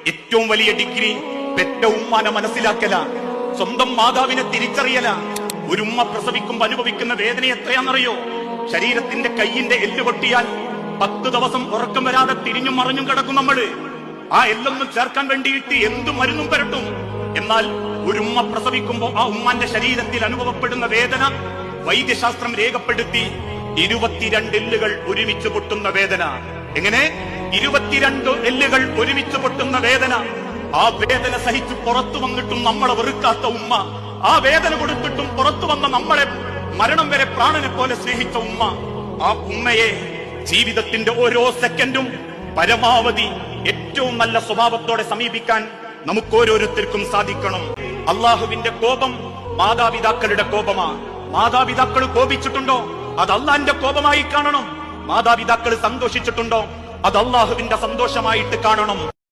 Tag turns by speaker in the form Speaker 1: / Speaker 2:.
Speaker 1: ഏറ്റവും വലിയ ഡിഗ്രി പെറ്റ ഉമ്മാനെ മനസ്സിലാക്കല, സ്വന്തം മാതാവിനെ തിരിച്ചറിയല. ഒരു ഉമ്മ പ്രസവിക്കുമ്പോ അനുഭവിക്കുന്ന വേദന എത്രയാണെന്നറിയോ? ശരീരത്തിന്റെ കൈയിന്റെ എല്ല് പൊട്ടിയാൽ 10 ദിവസം ഉറക്കം വരാതെ തിരിഞ്ഞും മറിഞ്ഞും കിടക്കും നമ്മള്. ആ എല്ലൊന്നും ചേർക്കാൻ വേണ്ടിയിട്ട് എന്തു മരുന്നും പുരട്ടും. എന്നാൽ ഒരു ഉമ്മ പ്രസവിക്കുമ്പോ ആ ഉമ്മാന്റെ ശരീരത്തിൽ അനുഭവപ്പെടുന്ന വേദന വൈദ്യശാസ്ത്രം രേഖപ്പെടുത്തി 22 എല്ലുകൾ ഒരുമിച്ച് പൊട്ടുന്ന വേദന. എങ്ങനെ? 22 എല്ലുകൾ ഒരുമിച്ച് പൊട്ടുന്ന വേദന. ആ വേദന സഹിച്ച് പുറത്തു വന്നിട്ടും നമ്മളെ വെറുക്കാത്ത ഉമ്മ, ആ വേദന കൊടുത്തിട്ടും പുറത്തു വന്ന നമ്മളെ മരണം വരെ പ്രാണനെ പോലെ സ്നേഹിച്ച ഉമ്മ, ആ ഉമ്മയെ ജീവിതത്തിന്റെ ഓരോ സെക്കൻഡും പരമാവധി ഏറ്റവും നല്ല സ്വഭാവത്തോടെ സമീപിക്കാൻ നമുക്ക് ഓരോരുത്തർക്കും സാധിക്കണം. അള്ളാഹുവിന്റെ കോപം മാതാപിതാക്കളുടെ കോപമാ. മാതാപിതാക്കൾ കോപിച്ചിട്ടുണ്ടോ? അത് അള്ളാന്റെ കോപമായി കാണണം. മാതാപിതാക്കൾ സന്തോഷിച്ചിട്ടുണ്ടോ? അത് അള്ളാഹുവിന്റെ സന്തോഷമായിട്ട് കാണണം.